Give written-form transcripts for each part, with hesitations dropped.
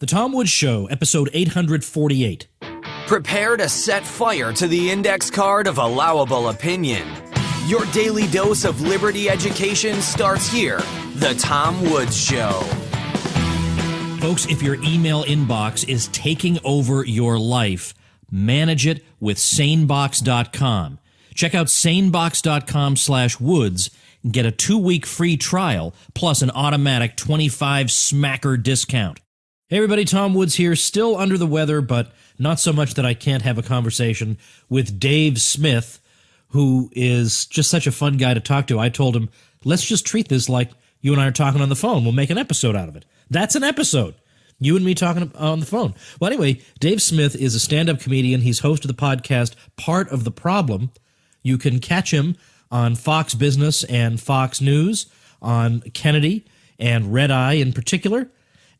The Tom Woods Show, episode 848. Prepare to set fire to the index card of allowable opinion. Your daily dose of liberty education starts here. The Tom Woods Show. Folks, if your email inbox is taking over your life, manage it with sanebox.com. Check out sanebox.com/woods and get a 2-week free trial plus an automatic 25 smacker discount. Hey everybody, Tom Woods here, still under the weather, but not so much that I can't have a conversation with Dave Smith, who is just such a fun guy to talk to. I told him, let's just treat this like you and I are talking on the phone. We'll make an episode out of it. That's an episode. You and me talking on the phone. Well, anyway, Dave Smith is a stand-up comedian. He's host of the podcast Part of the Problem. You can catch him on Fox Business and Fox News, on Kennedy and Red Eye in particular.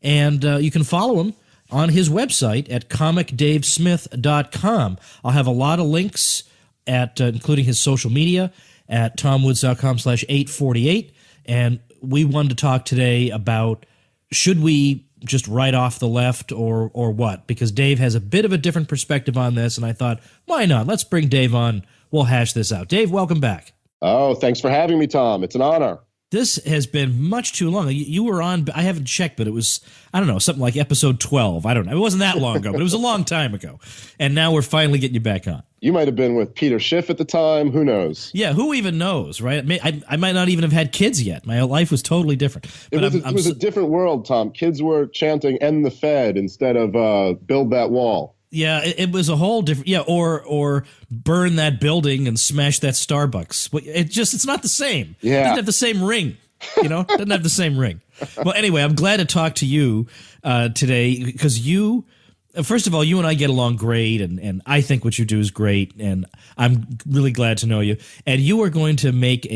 And you can follow him on his website at comicdavesmith.com. I'll have a lot of links at including his social media at tomwoods.com/848. And we wanted to talk today about should we just write off the left or what? Because Dave has a bit of a different perspective on this, and I thought, why not? Let's bring Dave on. We'll hash this out. Dave, welcome back. Oh, thanks for having me, Tom. It's an honor. This has been much too long. You were on, I haven't checked, but it was, I don't know, something like episode 12. I don't know. It wasn't that long ago, but it was a long time ago. And now we're finally getting you back on. You might have been with Peter Schiff at the time. Who knows? Yeah, who even knows, right? I might not even have had kids yet. My life was totally different. But it was a different world, Tom. Kids were chanting, "End the Fed," instead of "Build that wall." Yeah, it was a whole different, yeah, or burn that building and smash that Starbucks. It's not the same. Yeah. It doesn't have the same ring, doesn't have the same ring. Well, anyway, I'm glad to talk to you today because first of all, you and I get along great, and I think what you do is great, and I'm really glad to know you. And you are going to make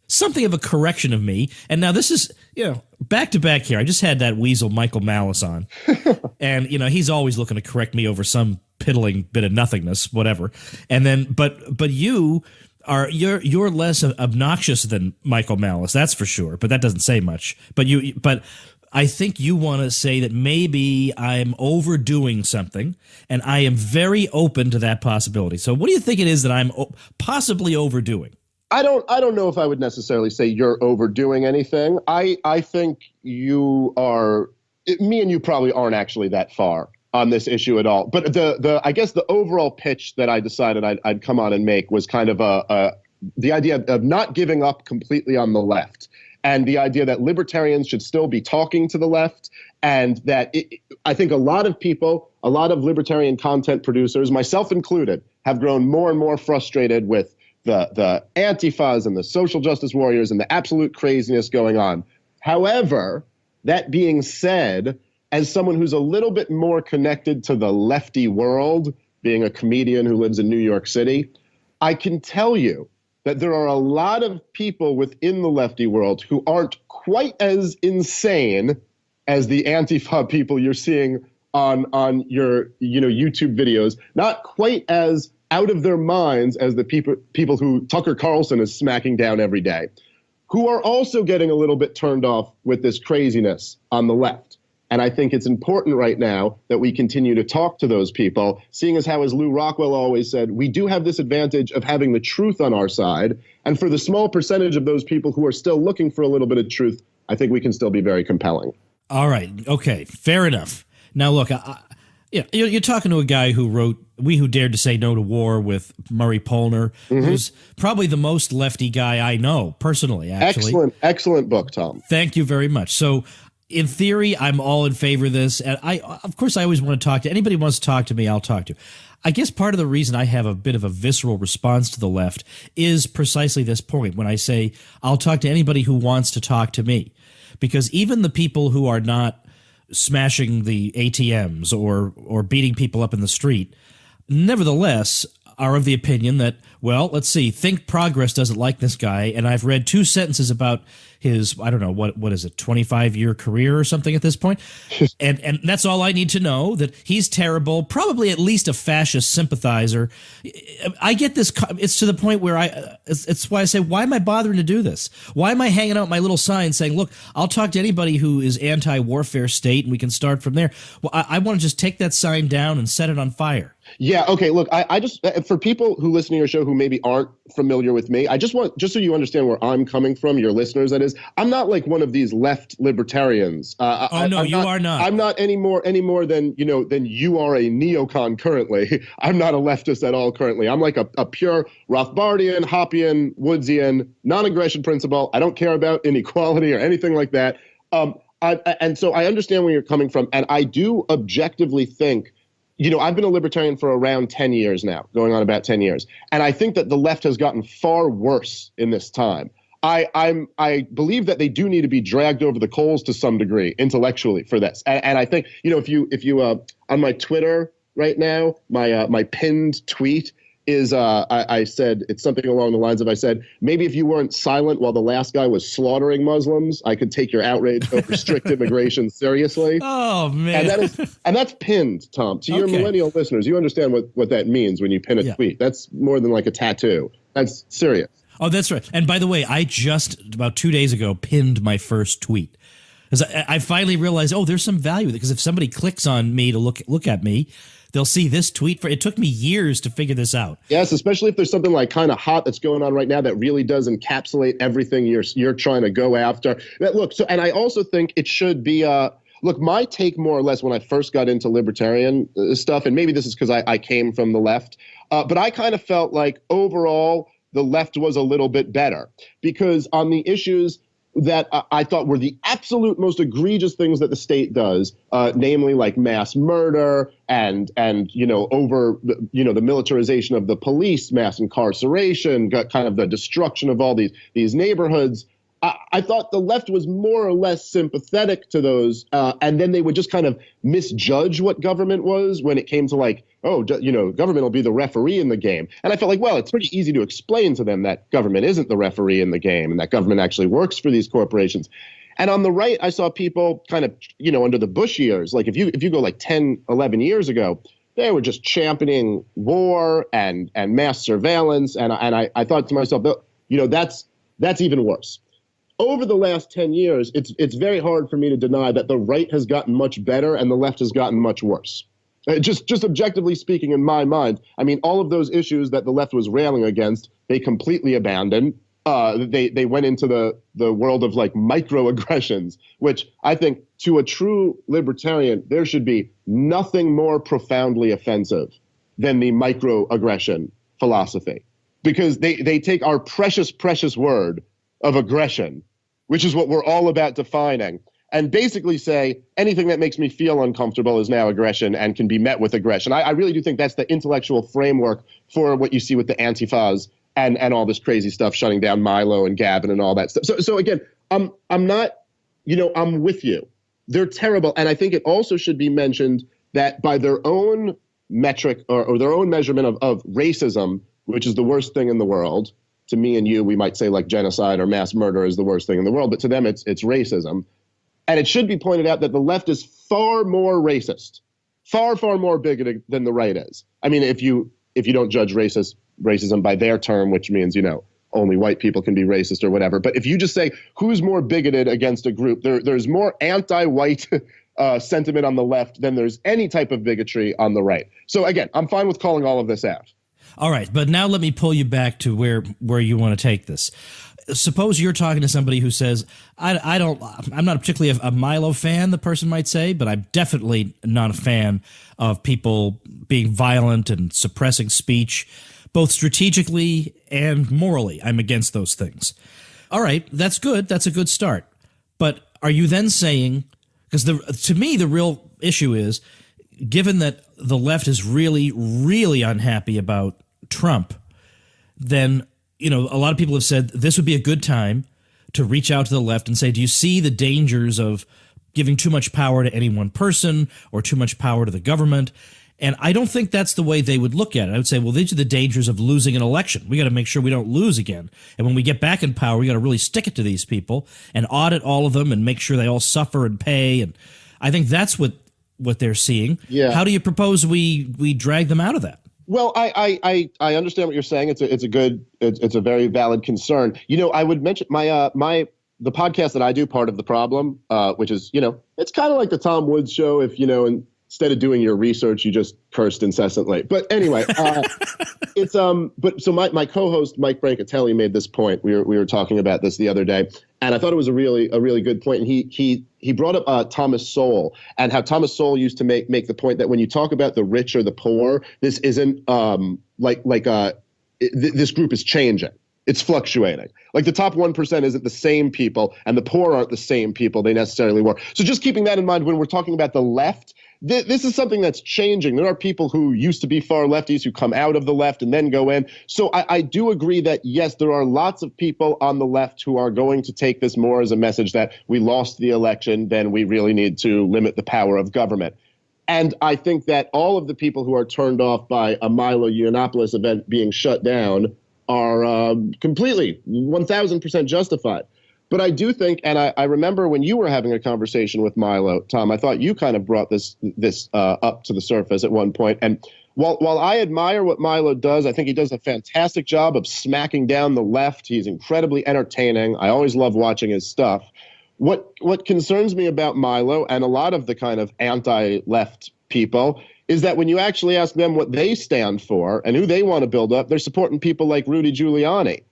something of a correction of me. And now this is, back to back here. I just had that weasel Michael Malice on. And, he's always looking to correct me over some piddling bit of nothingness, whatever. And then, but you're less obnoxious than Michael Malice, that's for sure. But that doesn't say much. But I think you want to say that maybe I'm overdoing something, and I am very open to that possibility. So what do you think it is that I'm possibly overdoing? I don't know if I would necessarily say you're overdoing anything. I think you are. Me and you probably aren't actually that far on this issue at all. But I guess the overall pitch that I decided I'd come on and make was kind of the idea of not giving up completely on the left, and the idea that libertarians should still be talking to the left, and that I think a lot of people, a lot of libertarian content producers, myself included, have grown more and more frustrated with the Antifas and the social justice warriors and the absolute craziness going on. However, that being said, as someone who's a little bit more connected to the lefty world, being a comedian who lives in New York City, I can tell you that there are a lot of people within the lefty world who aren't quite as insane as the Antifa people you're seeing on your YouTube videos, not quite as out of their minds as the people who Tucker Carlson is smacking down every day, who are also getting a little bit turned off with this craziness on the left. And I think it's important right now that we continue to talk to those people, seeing as how, as Lou Rockwell always said, we do have this advantage of having the truth on our side. And for the small percentage of those people who are still looking for a little bit of truth, I think we can still be very compelling. All right. Okay. Fair enough. Now, look, you're talking to a guy who wrote We Who Dared to Say No to War with Murray Polner, who's probably the most lefty guy I know, personally, actually. Excellent book, Tom. Thank you very much. So, in theory, I'm all in favor of this. And of course, I always want to talk to anybody who wants to talk to me, I'll talk to. I guess part of the reason I have a bit of a visceral response to the left is precisely this point when I say I'll talk to anybody who wants to talk to me. Because even the people who are not smashing the ATMs or beating people up in the street, nevertheless, are of the opinion that, well, let's see, Think Progress doesn't like this guy, and I've read 2 sentences about his, I don't know, what is it, 25-year career or something at this point, and that's all I need to know, that he's terrible, probably at least a fascist sympathizer. I get this, it's to the point where it's why I say, why am I bothering to do this? Why am I hanging out my little sign saying, look, I'll talk to anybody who is anti-warfare state, and we can start from there. Well, I want to just take that sign down and set it on fire. Yeah. Okay. Look, I just, for people who listen to your show who maybe aren't familiar with me, I just want, just so you understand where I'm coming from, your listeners, that is, I'm not like one of these left libertarians. You are not. I'm not any more than, than you are a neocon currently. I'm not a leftist at all currently. I'm like a pure Rothbardian, Hoppian, Woodsian, non-aggression principle. I don't care about inequality or anything like that. And so I understand where you're coming from. And I do objectively think, I've been a libertarian for around 10 years now, going on about 10 years. And I think that the left has gotten far worse in this time. I believe that they do need to be dragged over the coals to some degree intellectually for this. And I think, if you on my Twitter right now, my pinned tweet is I said, it's something along the lines of, I said, maybe if you weren't silent while the last guy was slaughtering Muslims, I could take your outrage over strict immigration seriously. Oh, man. And that's pinned, Tom. To your millennial listeners, you understand what that means when you pin a tweet. That's more than like a tattoo. That's serious. Oh, that's right. And by the way, I just about 2 days ago pinned my first tweet. Because I finally realized, there's some value. Because if somebody clicks on me to look at me, they'll see this tweet. It took me years to figure this out. Yes, especially if there's something like kind of hot that's going on right now that really does encapsulate everything you're trying to go after. And I also think it should be look, my take more or less when I first got into libertarian stuff, and maybe this is because I came from the left, but I kind of felt like overall the left was a little bit better because on the issues that I thought were the absolute most egregious things that the state does, namely like mass murder and over the militarization of the police, mass incarceration, kind of the destruction of all these neighborhoods. I thought the left was more or less sympathetic to those, and then they would just kind of misjudge what government was when it came to like, government will be the referee in the game. And I felt like, well, it's pretty easy to explain to them that government isn't the referee in the game and that government actually works for these corporations. And on the right, I saw people kind of, under the Bush years, like if you go like 10, 11 years ago, they were just championing war and mass surveillance. And I thought to myself, that's even worse. Over the last 10 years, it's very hard for me to deny that the right has gotten much better and the left has gotten much worse. Just objectively speaking, in my mind, I mean, all of those issues that the left was railing against, they completely abandoned. They went into the world of like microaggressions, which I think to a true libertarian, there should be nothing more profoundly offensive than the microaggression philosophy, because they take our precious, precious word of aggression, which is what we're all about defining, and basically say anything that makes me feel uncomfortable is now aggression and can be met with aggression. I really do think that's the intellectual framework for what you see with the Antifas and all this crazy stuff, shutting down Milo and Gavin and all that stuff. So again, I'm not, I'm with you. They're terrible. And I think it also should be mentioned that by their own metric or their own measurement of racism, which is the worst thing in the world, to me and you, we might say like genocide or mass murder is the worst thing in the world, but to them it's racism. And it should be pointed out that the left is far more racist, far, far more bigoted than the right is. I mean, if you don't judge racism by their term, which means, only white people can be racist or whatever. But if you just say who's more bigoted against a group, there's more anti-white sentiment on the left than there's any type of bigotry on the right. So again, I'm fine with calling all of this out. All right, but now let me pull you back to where you want to take this. Suppose you're talking to somebody who says, I'm not particularly a Milo fan, the person might say, but I'm definitely not a fan of people being violent and suppressing speech, both strategically and morally. I'm against those things. All right, that's good. That's a good start. But are you then saying, because to me, the real issue is, given that the left is really, really unhappy about Trump, then a lot of people have said this would be a good time to reach out to the left and say, do you see the dangers of giving too much power to any one person or too much power to the government? And I don't think that's the way they would look at it. I would say, well, these are the dangers of losing an election. We got to make sure we don't lose again. And when we get back in power, we got to really stick it to these people and audit all of them and make sure they all suffer and pay. And I think that's what they're seeing. Yeah. How do you propose we drag them out of that? Well, I understand what you're saying. It's a very valid concern. I would mention the podcast that I do, Part of the Problem, which is, it's kind of like the Tom Woods show if, instead of doing your research, you just cursed incessantly. But anyway, so my co-host Mike Brancatelli made this point. We were talking about this the other day, and I thought it was a really good point. And he brought up Thomas Sowell and how Thomas Sowell used to make the point that when you talk about the rich or the poor, this isn't this group is changing. It's fluctuating. Like the top 1% isn't the same people, and the poor aren't the same people they necessarily were. So just keeping that in mind when we're talking about the left, this is something that's changing. There are people who used to be far lefties who come out of the left and then go in. So I do agree that, yes, there are lots of people on the left who are going to take this more as a message that we lost the election, then we really need to limit the power of government. And I think that all of the people who are turned off by a Milo Yiannopoulos event being shut down are completely 1,000% justified. But I do think, and I remember when you were having a conversation with Milo, Tom, I thought you kind of brought this up to the surface at one point. And while I admire what Milo does, I think he does a fantastic job of smacking down the left. He's incredibly entertaining. I always love watching his stuff. What concerns me about Milo and a lot of the kind of anti-left people is that when you actually ask them what they stand for and who they want to build up, they're supporting people like Rudy Giuliani.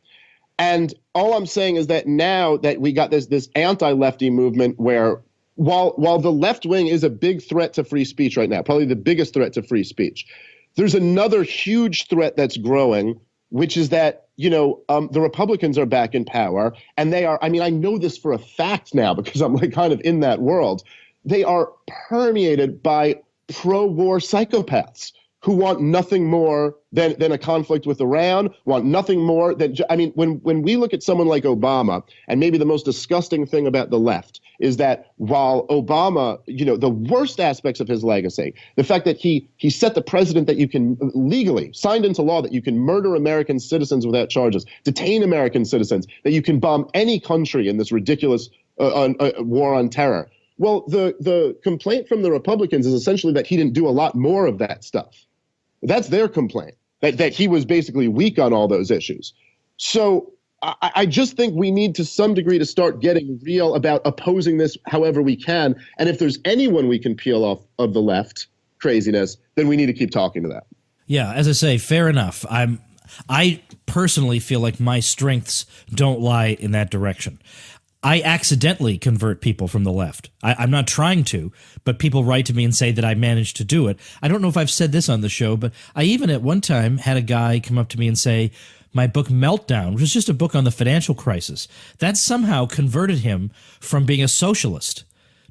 And all I'm saying is that now that we got this anti-lefty movement where while the left wing is a big threat to free speech right now, probably the biggest threat to free speech, there's another huge threat that's growing, which is that, the Republicans are back in power and they are, I know this for a fact now because I'm like kind of in that world. They are permeated by pro-war psychopaths who want nothing more than a conflict with Iran, want nothing more than, when we look at someone like Obama, and maybe the most disgusting thing about the left is that while Obama, the worst aspects of his legacy, the fact that he set the precedent that you can legally, signed into law, that you can murder American citizens without charges, detain American citizens, that you can bomb any country in this ridiculous war on terror. Well, the complaint from the Republicans is essentially that he didn't do a lot more of that stuff. That's their complaint, that he was basically weak on all those issues. So I just think we need to some degree to start getting real about opposing this however we can. And if there's anyone we can peel off of the left craziness, then we need to keep talking to that. Yeah, as I say, fair enough. I personally feel like my strengths don't lie in that direction. I accidentally convert people from the left. I'm not trying to, but people write to me and say that I managed to do it. I don't know if I've said this on the show, but I even at one time had a guy come up to me and say, my book Meltdown, which was just a book on the financial crisis, that somehow converted him from being a socialist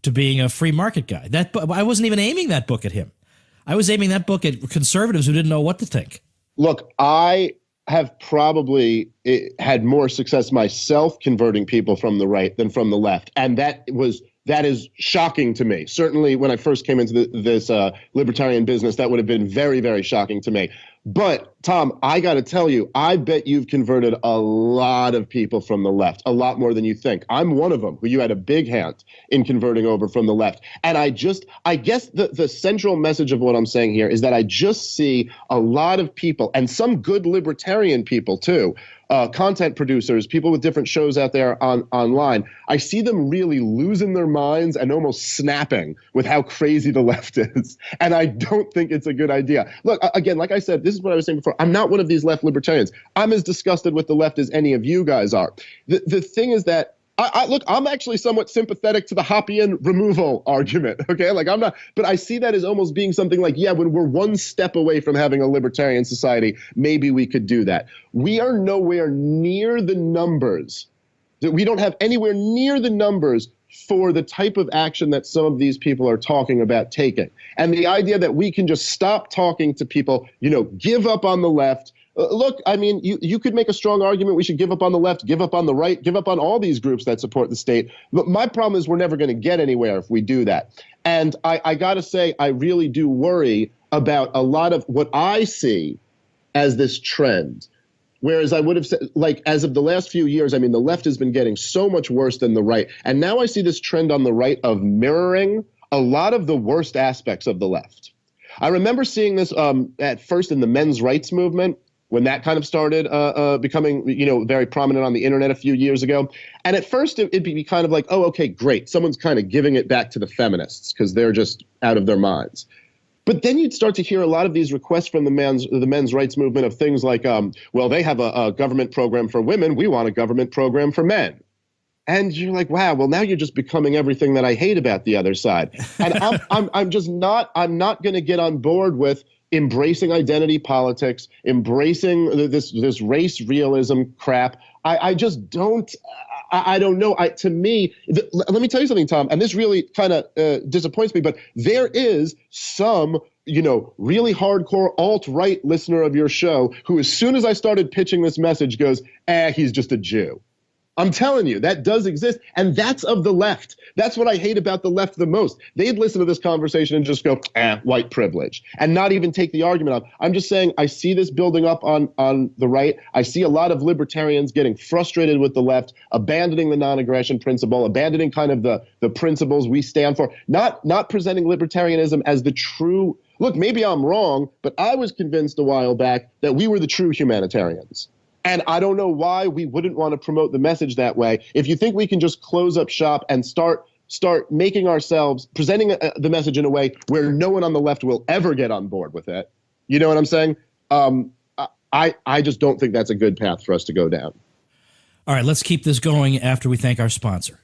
to being a free market guy. I wasn't even aiming that book at him. I was aiming that book at conservatives who didn't know what to think. Look, I have probably had more success myself converting people from the right than from the left. And that is shocking to me. Certainly when I first came into this libertarian business, that would have been very, very shocking to me. But Tom, I got to tell you, I bet you've converted a lot of people from the left, a lot more than you think. I'm one of them who you had a big hand in converting over from the left. And I guess the central message of what I'm saying here is that I just see a lot of people, and some good libertarian people too, content producers, people with different shows out there online. I see them really losing their minds and almost snapping with how crazy the left is. And I don't think it's a good idea. Look, again, like I said, this is what I was saying before. I'm not one of these left libertarians. I'm as disgusted with the left as any of you guys are. The thing is that look, I'm actually somewhat sympathetic to the Hoppian removal argument, okay? Like I'm not, but I see that as almost being something like, yeah, when we're one step away from having a libertarian society, maybe we could do that. We are nowhere near the numbers. We don't have anywhere near the numbers for the type of action that some of these people are talking about taking. And the idea that we can just stop talking to people, give up on the left. Look, I mean, you could make a strong argument we should give up on the left, give up on the right, give up on all these groups that support the state. But my problem is we're never going to get anywhere if we do that. And I got to say, I really do worry about a lot of what I see as this trend. Whereas I would have said, like, as of the last few years, I mean, the left has been getting so much worse than the right. And now I see this trend on the right of mirroring a lot of the worst aspects of the left. I remember seeing this at first in the men's rights movement, when that kind of started becoming, very prominent on the internet a few years ago. And at first it'd be kind of like, oh, okay, great. Someone's kind of giving it back to the feminists because they're just out of their minds. But then you'd start to hear a lot of these requests from the men's rights movement of things like, well, they have a government program for women. We want a government program for men. And you're like, wow, well, now you're just becoming everything that I hate about the other side. And I'm not going to get on board with embracing identity politics, embracing this race realism crap. I just don't. I don't know. To me, let me tell you something, Tom, and this really kind of disappoints me, but there is some, really hardcore alt-right listener of your show who, as soon as I started pitching this message, goes, he's just a Jew. I'm telling you, that does exist. And that's of the left. That's what I hate about the left the most. They'd listen to this conversation and just go, white privilege, and not even take the argument on. I'm just saying I see this building up on the right. I see a lot of libertarians getting frustrated with the left, abandoning the non-aggression principle, abandoning kind of the principles we stand for, not presenting libertarianism as the true. Look, maybe I'm wrong, but I was convinced a while back that we were the true humanitarians. And I don't know why we wouldn't want to promote the message that way. If you think we can just close up shop and start making ourselves, presenting the message in a way where no one on the left will ever get on board with it, you know what I'm saying? I just don't think that's a good path for us to go down. All right, let's keep this going after we thank our sponsor.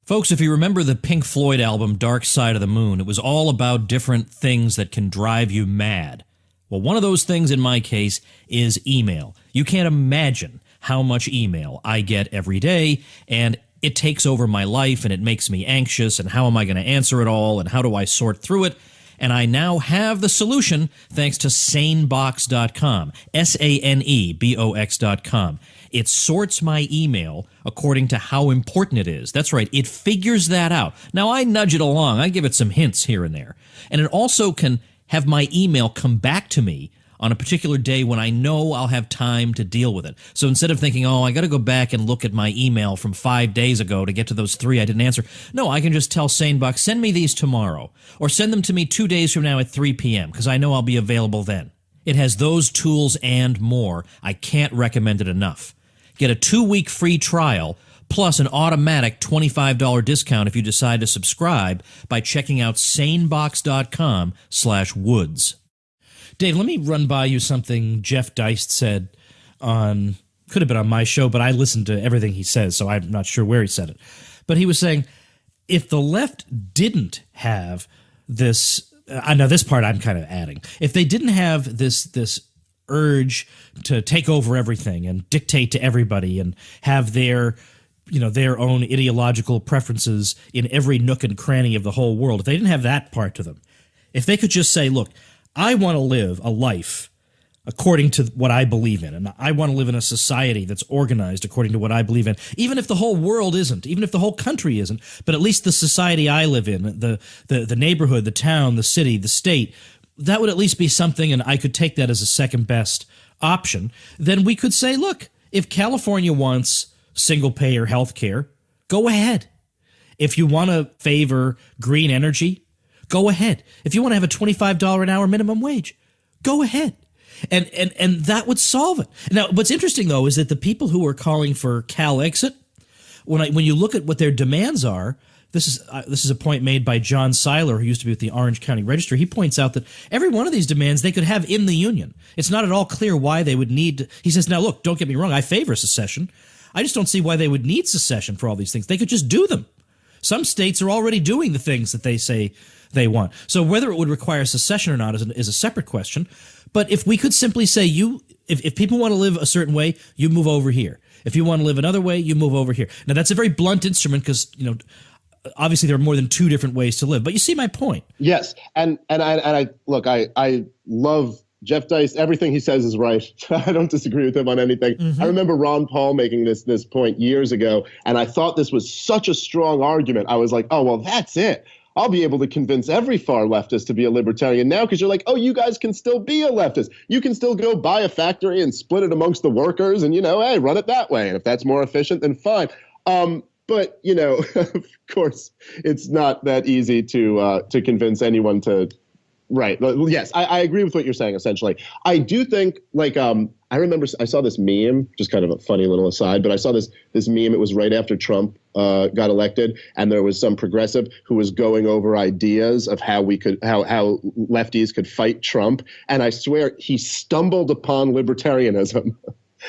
Folks, if you remember the Pink Floyd album, Dark Side of the Moon, it was all about different things that can drive you mad. Well, one of those things in my case is email. You can't imagine how much email I get every day, and it takes over my life, and it makes me anxious, and how am I going to answer it all, and how do I sort through it? And I now have the solution thanks to sanebox.com, SANEBOX.com. It sorts my email according to how important it is. That's right, it figures that out. Now, I nudge it along. I give it some hints here and there. And it also can have my email come back to me on a particular day when I know I'll have time to deal with it. So instead of thinking, I got to go back and look at my email from 5 days ago to get to those 3 I didn't answer, no, I can just tell SaneBox, send me these tomorrow, or send them to me 2 days from now at 3 p.m., because I know I'll be available then. It has those tools and more. I can't recommend it enough. Get a 2-week free trial plus an automatic $25 discount if you decide to subscribe by checking out sanebox.com/woods. Dave, let me run by you something Jeff Deist said could have been on my show, but I listened to everything he says, so I'm not sure where he said it. But he was saying, if the left didn't have this, I know this part I'm kind of adding, if they didn't have this urge to take over everything and dictate to everybody and have their own ideological preferences in every nook and cranny of the whole world, if they didn't have that part to them, if they could just say, look, I want to live a life according to what I believe in, and I want to live in a society that's organized according to what I believe in, even if the whole world isn't, even if the whole country isn't, but at least the society I live in, the neighborhood, the town, the city, the state, that would at least be something, and I could take that as a second best option. Then we could say, look, if California wants single-payer health care, go ahead. If you want to favor green energy, go ahead. If you want to have a $25 an hour minimum wage, go ahead. And that would solve it. Now, what's interesting, though, is that the people who are calling for Cal exit, when you look at what their demands are, this is a point made by John Seiler, who used to be with the Orange County Register. He points out that every one of these demands they could have in the union. It's not at all clear why they would need. He says, now, look, don't get me wrong, I favor secession. I just don't see why they would need secession for all these things. They could just do them. Some states are already doing the things that they say they want. So whether it would require secession or not is a separate question. But if we could simply say, if people want to live a certain way, you move over here. If you want to live another way, you move over here. Now, that's a very blunt instrument because, obviously there are more than 2 different ways to live. But you see my point. Yes. And I look, I love Jeff Deist. Everything he says is right. I don't disagree with him on anything. Mm-hmm. I remember Ron Paul making this point years ago, and I thought this was such a strong argument. I was like, oh, well, that's it. I'll be able to convince every far leftist to be a libertarian now because you're like, oh, you guys can still be a leftist. You can still go buy a factory and split it amongst the workers and, hey, run it that way. And if that's more efficient, then fine. But, of course, it's not that easy to convince anyone to. Right. Yes, I agree with what you're saying, essentially. I do think, I remember I saw this meme, just kind of a funny little aside, but I saw this meme. It was right after Trump got elected, and there was some progressive who was going over ideas of how lefties could fight Trump. And I swear he stumbled upon libertarianism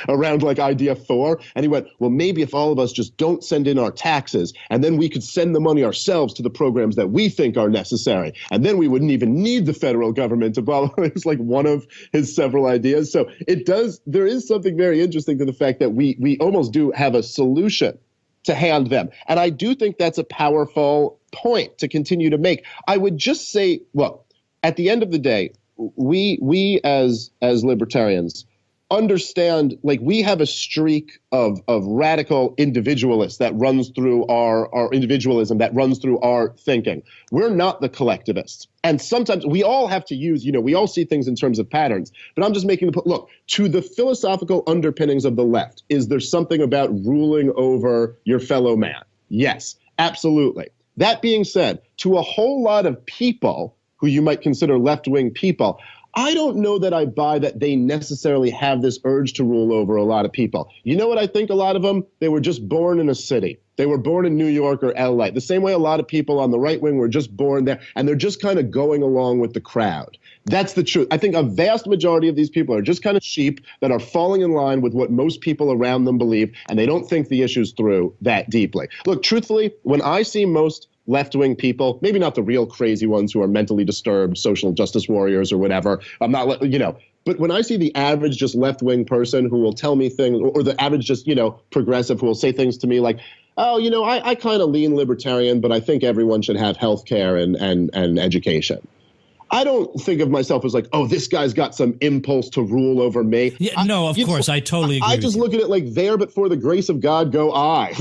around idea 4. And he went, well, maybe if all of us just don't send in our taxes, and then we could send the money ourselves to the programs that we think are necessary. And then we wouldn't even need the federal government to blah, blah. It's one of his several ideas. So there is something very interesting to the fact that we almost do have a solution to hand them. And I do think that's a powerful point to continue to make. I would just say, look, at the end of the day, we as libertarians understand, we have a streak of radical individualists that runs through our individualism, that runs through our thinking. We're not the collectivists. And sometimes we all have to use, we all see things in terms of patterns. But I'm just making the point, look, to the philosophical underpinnings of the left, is there something about ruling over your fellow man? Yes, absolutely. That being said, to a whole lot of people who you might consider left-wing people, I don't know that I buy that they necessarily have this urge to rule over a lot of people. You know what I think? A lot of them, they were just born in a city. They were born in New York or LA. The same way a lot of people on the right wing were just born there, and they're just kind of going along with the crowd. That's the truth. I think a vast majority of these people are just kind of sheep that are falling in line with what most people around them believe, and they don't think the issues through that deeply. Look, truthfully, when I see most left-wing people, maybe not the real crazy ones who are mentally disturbed, social justice warriors or whatever, I'm not, but when I see the average just left-wing person who will tell me things, or the average just, progressive who will say things to me like, oh, I kind of lean libertarian, but I think everyone should have health care and education. I don't think of myself as oh, this guy's got some impulse to rule over me. Yeah, no, of course, I totally agree. I just look at it there, but for the grace of God, go I.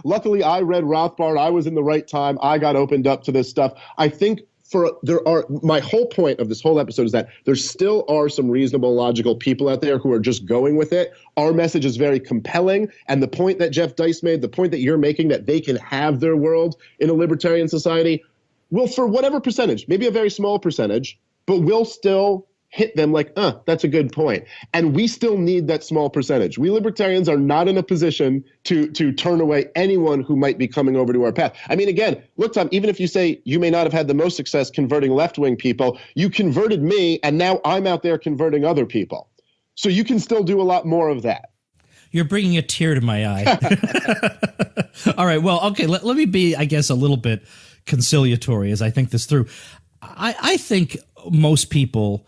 Luckily, I read Rothbard. I was in the right time. I got opened up to this stuff. I think my whole point of this whole episode is that there still are some reasonable, logical people out there who are just going with it. Our message is very compelling. And the point that Jeff Deist made, the point that you're making, that they can have their world in a libertarian society, will, for whatever percentage, maybe a very small percentage, but will still hit them that's a good point. And we still need that small percentage. We libertarians are not in a position to turn away anyone who might be coming over to our path. I mean, again, look, Tom, even if you say you may not have had the most success converting left-wing people, you converted me, and now I'm out there converting other people. So you can still do a lot more of that. You're bringing a tear to my eye. All right, well, okay, let me be, I guess, a little bit conciliatory as I think this through. I think most people,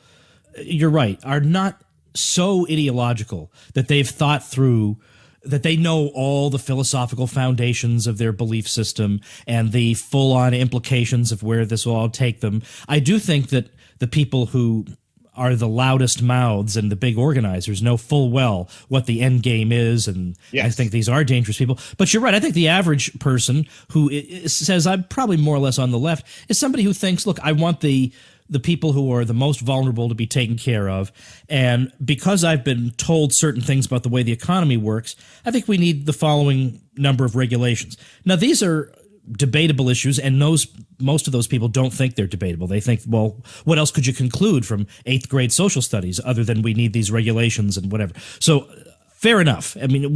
you're right, are not so ideological that they've thought through, that they know all the philosophical foundations of their belief system and the full-on implications of where this will all take them. I do think that the people who are the loudest mouths and the big organizers know full well what the end game is, and yes. I think these are dangerous people. But you're right. I think the average person who says I'm probably more or less on the left is somebody who thinks, look, I want the people who are the most vulnerable to be taken care of, and because I've been told certain things about the way the economy works, I think we need the following number of regulations. Now, these are debatable issues, and most of those people don't think they're debatable. They think, well, what else could you conclude from 8th grade social studies other than we need these regulations and whatever? So fair enough. I mean,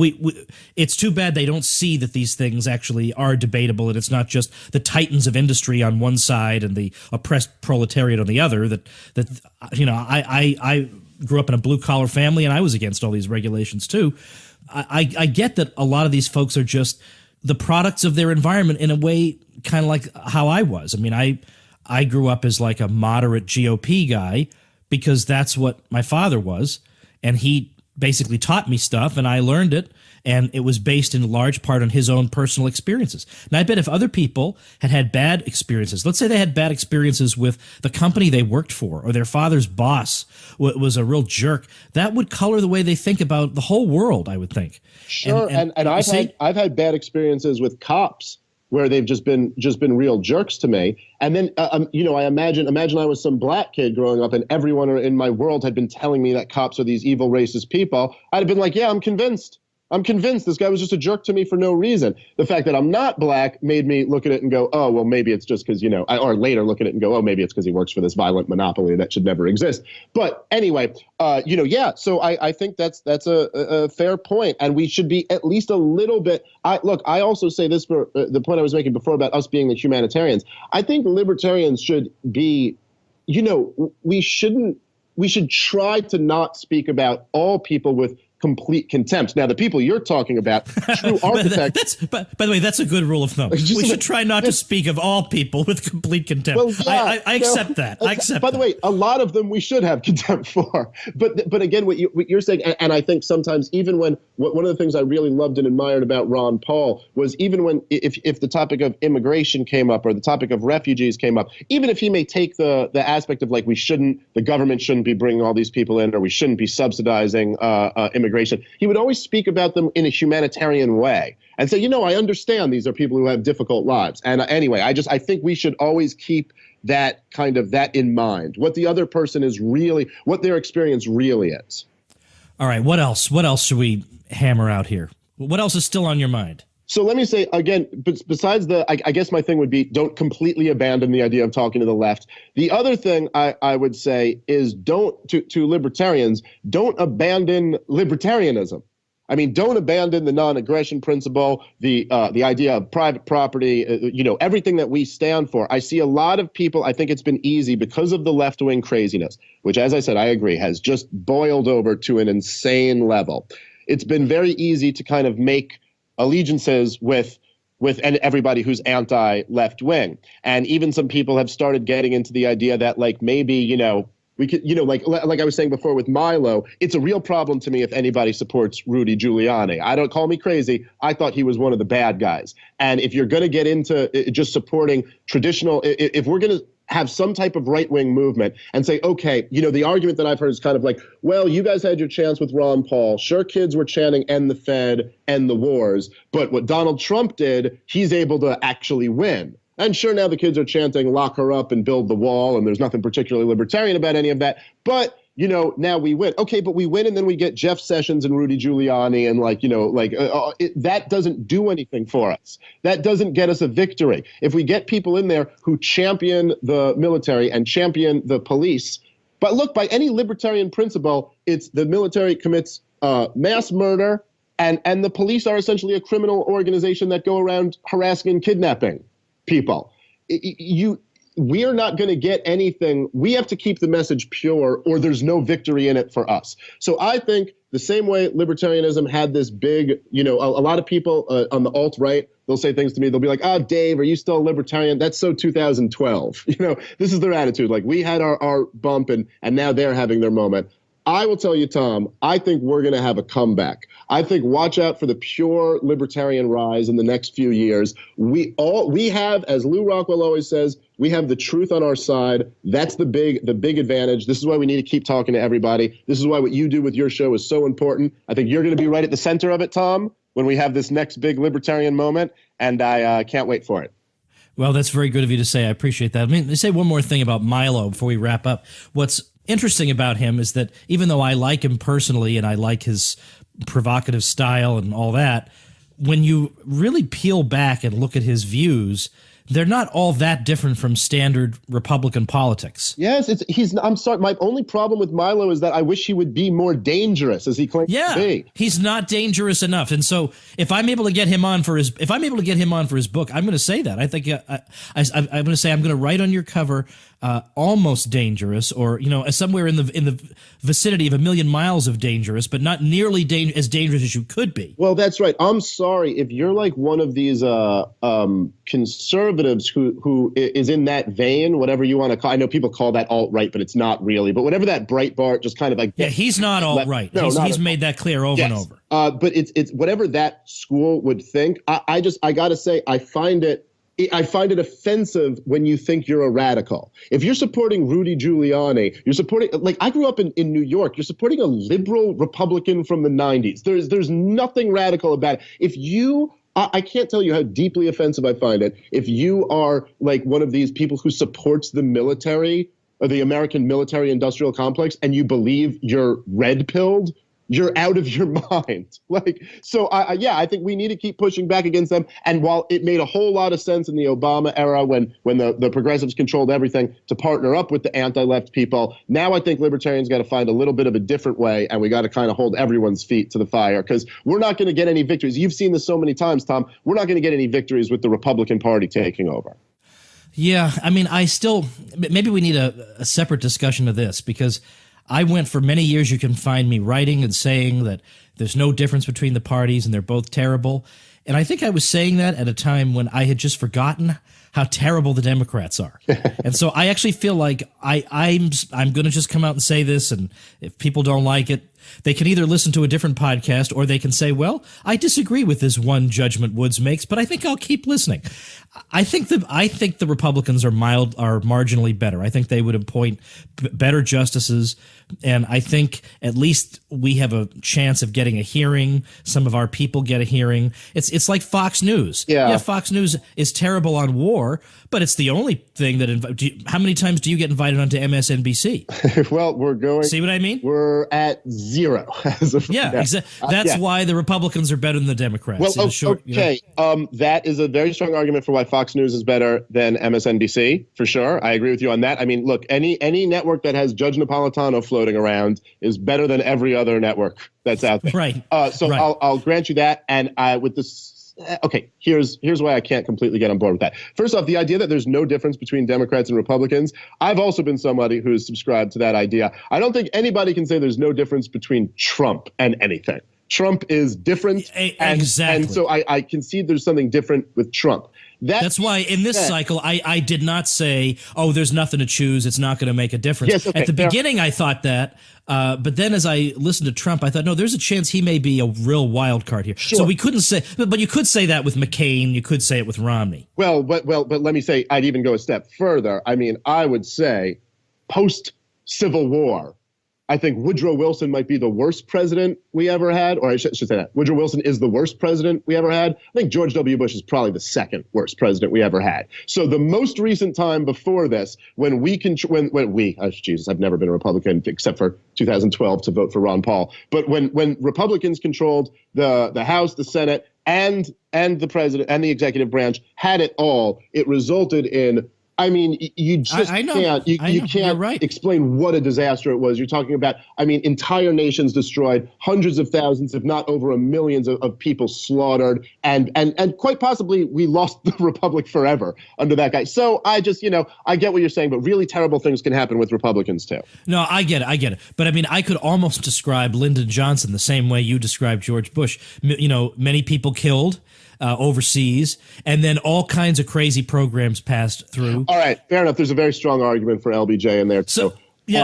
it's too bad they don't see that these things actually are debatable, and it's not just the titans of industry on one side and the oppressed proletariat on the other. I grew up in a blue-collar family, and I was against all these regulations too. I get that a lot of these folks are just the products of their environment in a way kind of like how I was. I mean, I grew up as a moderate GOP guy because that's what my father was, and he basically taught me stuff, and I learned it, and it was based in large part on his own personal experiences. And I bet if other people had bad experiences, let's say they had bad experiences with the company they worked for, or their father's boss was a real jerk, that would color the way they think about the whole world, I would think. Sure, and I've had bad experiences with cops where they've just been real jerks to me. And then, I imagine I was some black kid growing up and everyone in my world had been telling me that cops are these evil, racist people. I'd have been like, yeah, I'm convinced. This guy was just a jerk to me for no reason. The fact that I'm not black made me look at it and go, oh, well, maybe it's just because, or later look at it and go, oh, maybe it's because he works for this violent monopoly that should never exist. But anyway, so I think that's a fair point. And we should be at least a little bit. I also say this for the point I was making before about us being the humanitarians. I think libertarians should be, we should try to not speak about all people with complete contempt. Now, the people you're talking about, true architects. By the way, that's a good rule of thumb. We should try not to speak of all people with complete contempt. Well, yeah, I accept that. I accept. By the way, a lot of them we should have contempt for. But again, what you're saying, and I think sometimes even when one of the things I really loved and admired about Ron Paul was even when if the topic of immigration came up or the topic of refugees came up, even if he may take the aspect of like the government shouldn't be bringing all these people in or we shouldn't be subsidizing immigration, he would always speak about them in a humanitarian way and say, I understand these are people who have difficult lives. And anyway, I think we should always keep that in mind, what the other person is really, what their experience really is. All right. What else? What else should we hammer out here? What else is still on your mind? So let me say again, besides I guess my thing would be don't completely abandon the idea of talking to the left. The other thing I would say is to libertarians, don't abandon libertarianism. I mean, don't abandon the non-aggression principle, the idea of private property, everything that we stand for. I see a lot of people, I think it's been easy because of the left-wing craziness, which, as I said, I agree, has just boiled over to an insane level. It's been very easy to kind of make allegiances with everybody who's anti-left wing. And even some people have started getting into the idea that like maybe, we could, like I was saying before with Milo, it's a real problem to me if anybody supports Rudy Giuliani. Don't call me crazy. I thought he was one of the bad guys. And if you're going to get into just supporting traditional, if we're going to have some type of right-wing movement and say, okay, the argument that I've heard is kind of like, well, you guys had your chance with Ron Paul. Sure, kids were chanting end the Fed, end the wars. But what Donald Trump did, he's able to actually win. And sure, now the kids are chanting lock her up and build the wall. And there's nothing particularly libertarian about any of that. But now we win. Okay, but we win and then we get Jeff Sessions and Rudy Giuliani and that doesn't do anything for us. That doesn't get us a victory. If we get people in there who champion the military and champion the police, but look, by any libertarian principle, it's the military commits mass murder and the police are essentially a criminal organization that go around harassing and kidnapping people. We are not going to get anything. We have to keep the message pure or there's no victory in it for us. So I think the same way libertarianism had this big, a lot of people on the alt-right, they'll say things to me. They'll be like, Dave, are you still a libertarian? That's so 2012. This is their attitude. Like we had our bump and now they're having their moment. I will tell you, Tom, I think we're going to have a comeback. I think watch out for the pure libertarian rise in the next few years. We have, as Lou Rockwell always says, we have the truth on our side. That's the big advantage. This is why we need to keep talking to everybody. This is why what you do with your show is so important. I think you're going to be right at the center of it, Tom, when we have this next big libertarian moment, and I can't wait for it. Well, that's very good of you to say. I appreciate that. Let me say one more thing about Milo before we wrap up. What's interesting about him is that even though I like him personally and I like his provocative style and all that, when you really peel back and look at his views, they're not all that different from standard Republican politics. Yes, I'm sorry. My only problem with Milo is that I wish he would be more dangerous, as he claims to be. He's not dangerous enough. And so if I'm able to get him on for his book, I'm going to say that. I think I'm going to say I'm going to write on your cover almost dangerous, or somewhere in the vicinity of 1 million miles of dangerous, but not nearly as dangerous as you could be. Well, that's right. I'm sorry if you're like one of these conservatives who is in that vein, whatever you want to call. I know people call that alt-right, but it's not really. But whatever that Breitbart, just kind of like he's not alt-right. No, he's made that clear over and over. But it's whatever that school would think. I got to say, I find it offensive when you think you're a radical. If you're supporting Rudy Giuliani, you're supporting, like I grew up in New York, you're supporting a liberal Republican from the 90s. There's nothing radical about it. If you I can't tell you how deeply offensive I find it if you are like one of these people who supports the military or the American military industrial complex and you believe you're red-pilled. You're out of your mind. I think we need to keep pushing back against them. And while it made a whole lot of sense in the Obama era when the progressives controlled everything to partner up with the anti-left people, now I think libertarians got to find a little bit of a different way, and we got to kind of hold everyone's feet to the fire because we're not going to get any victories. You've seen this so many times, Tom. We're not going to get any victories with the Republican Party taking over. Yeah, I mean, maybe we need a separate discussion of this because I went for many years, you can find me writing and saying that there's no difference between the parties and they're both terrible. And I think I was saying that at a time when I had just forgotten how terrible the Democrats are. And so I actually feel like I'm going to just come out and say this, and if people don't like it, they can either listen to a different podcast or they can say, well, I disagree with this one judgment Woods makes, but I think I'll keep listening. I think the Republicans are marginally better. I think they would appoint better justices, and I think at least we have a chance of getting a hearing. Some of our people get a hearing. It's like Fox News. Yeah, Fox News is terrible on war, but it's the only thing that how many times do you get invited onto MSNBC? Well, we're going. See what I mean? We're at 0 as of now. Exactly. That's why the Republicans are better than the Democrats. Well, okay. That is a very strong argument for why Fox News is better than MSNBC, for sure. I agree with you on that. I mean, look, any network that has Judge Napolitano floating around is better than every other network that's out there. Right. Right. I'll grant you that. And with this. Okay, here's why I can't completely get on board with that. First off, the idea that there's no difference between Democrats and Republicans, I've also been somebody who's subscribed to that idea. I don't think anybody can say there's no difference between Trump and anything. Trump is different. Exactly. And so I concede there's something different with Trump. That's why in this cycle, I did not say, oh, there's nothing to choose. It's not going to make a difference. Yes, okay, at the beginning, I thought that. But then as I listened to Trump, I thought, no, there's a chance he may be a real wild card here. Sure. So we couldn't say, but you could say that with McCain. You could say it with Romney. Well, but let me say, I'd even go a step further. I mean, I would say post-Civil War, I think Woodrow Wilson might be the worst president we ever had, or I should say that. Woodrow Wilson is the worst president we ever had. I think George W. Bush is probably the second worst president we ever had. So the most recent time before this, when Jesus, I've never been a Republican except for 2012 to vote for Ron Paul. But when Republicans controlled the House, the Senate, and the president and the executive branch, had it all, it resulted in, I mean, you just can't. You can't explain what a disaster it was. You're talking about, I mean, entire nations destroyed, hundreds of thousands, if not over millions of people slaughtered, and quite possibly we lost the republic forever under that guy. So I just, I get what you're saying, but really terrible things can happen with Republicans too. No, I get it. But I mean, I could almost describe Lyndon Johnson the same way you described George Bush. Many people killed overseas, and then all kinds of crazy programs passed through. All right, fair enough. There's a very strong argument for LBJ in there too.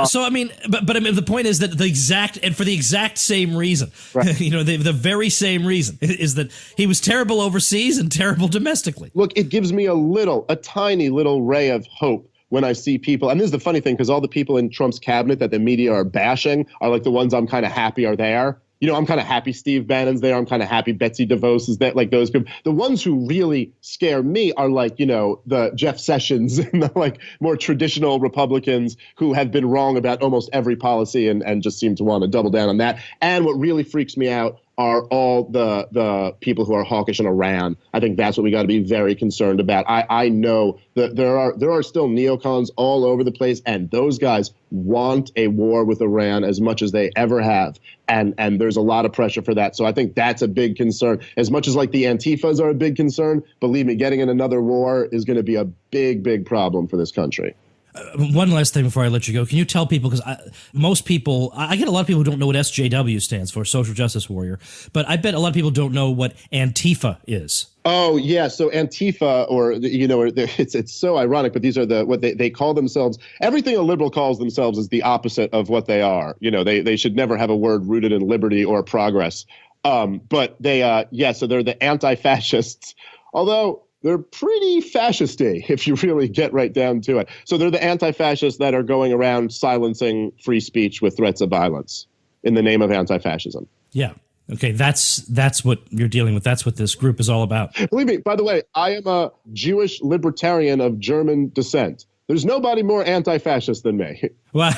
So I mean, but I mean, the point is that for the exact same reason, right. The very same reason is that he was terrible overseas and terrible domestically. Look, it gives me a tiny little ray of hope when I see people, and this is the funny thing, because all the people in Trump's cabinet that the media are bashing are like the ones I'm kind of happy are there. I'm kind of happy Steve Bannon's there. I'm kind of happy Betsy DeVos is there, like those people. The ones who really scare me are like, the Jeff Sessions and the like more traditional Republicans who have been wrong about almost every policy and just seem to want to double down on that. And what really freaks me out are all the people who are hawkish in Iran. I think that's what we got to be very concerned about. I know that there are still neocons all over the place, and those guys want a war with Iran as much as they ever have. And there's a lot of pressure for that. So I think that's a big concern. As much as like the Antifas are a big concern, believe me, getting in another war is going to be a big, big problem for this country. One last thing before I let you go. Can you tell people, because most people, I get a lot of people who don't know what SJW stands for, Social Justice Warrior, but I bet a lot of people don't know what Antifa is. Oh, yeah. So Antifa, it's so ironic, but these are what they call themselves. Everything a liberal calls themselves is the opposite of what they are. They should never have a word rooted in liberty or progress. But so they're the anti-fascists, although they're pretty fascisty if you really get right down to it. So they're the anti-fascists that are going around silencing free speech with threats of violence in the name of anti-fascism. Yeah. Okay, that's what you're dealing with. That's what this group is all about. Believe me, by the way, I am a Jewish libertarian of German descent. There's nobody more anti-fascist than me. Well,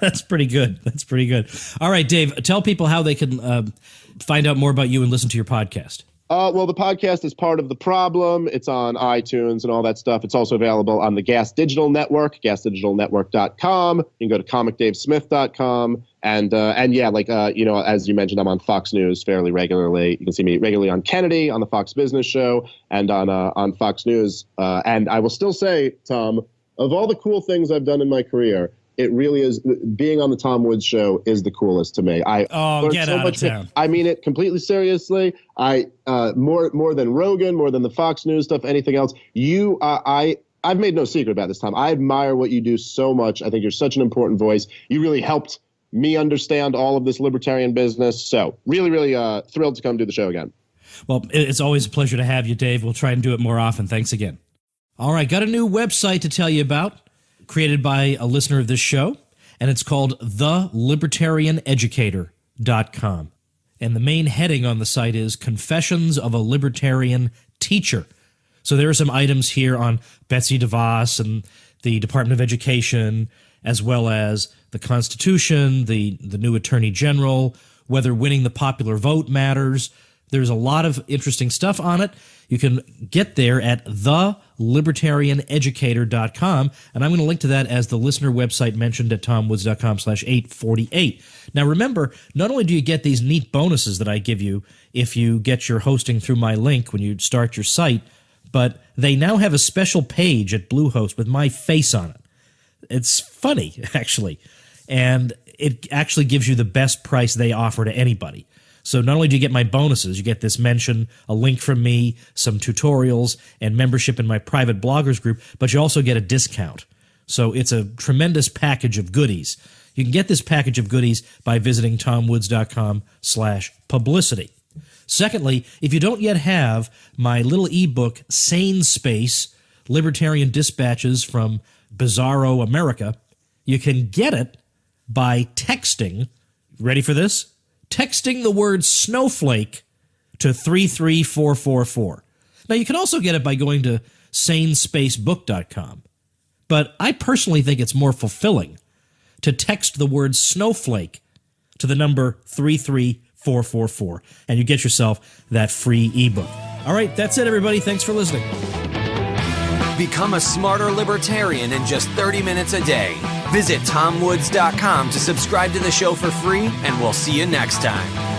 that's pretty good. That's pretty good. All right, Dave, tell people how they can find out more about you and listen to your podcast. Well, the podcast is part of The Problem. It's on iTunes and all that stuff. It's also available on the Gas Digital Network, gasdigitalnetwork.com. You can go to comicdavesmith.com. And yeah, like, as you mentioned, I'm on Fox News fairly regularly. You can see me regularly on Kennedy, on the Fox Business Show, and on Fox News. And I will still say, Tom, of all the cool things I've done in my career, it really is. Being on the Tom Woods Show is the coolest to me. Get so out of town. I mean it completely seriously. More than Rogan, more than the Fox News stuff, anything else. I've made no secret about this, Tom. I admire what you do so much. I think you're such an important voice. You really helped me understand all of this libertarian business. So really, really thrilled to come do the show again. Well, it's always a pleasure to have you, Dave. We'll try and do it more often. Thanks again. All right, got a new website to tell you about, created by a listener of this show, and it's called thelibertarianeducator.com. And the main heading on the site is Confessions of a Libertarian Teacher. So there are some items here on Betsy DeVos and the Department of Education, as well as the Constitution, the new Attorney General, whether winning the popular vote matters. There's a lot of interesting stuff on it. You can get there at thelibertarianeducator.com, and I'm going to link to that as the listener website mentioned at tomwoods.com/848. Now remember, not only do you get these neat bonuses that I give you if you get your hosting through my link when you start your site, but they now have a special page at Bluehost with my face on it. It's funny, actually, and it actually gives you the best price they offer to anybody. So not only do you get my bonuses, you get this mention, a link from me, some tutorials, and membership in my private bloggers group, but you also get a discount. So it's a tremendous package of goodies. You can get this package of goodies by visiting tomwoods.com/publicity. Secondly, if you don't yet have my little ebook, Sane Space, Libertarian Dispatches from Bizarro America, you can get it by texting, ready for this? Texting the word snowflake to 33444. Now, you can also get it by going to sanespacebook.com. But I personally think it's more fulfilling to text the word snowflake to the number 33444, and you get yourself that free ebook. All right, that's it, everybody. Thanks for listening. Become a smarter libertarian in just 30 minutes a day. Visit TomWoods.com to subscribe to the show for free, and we'll see you next time.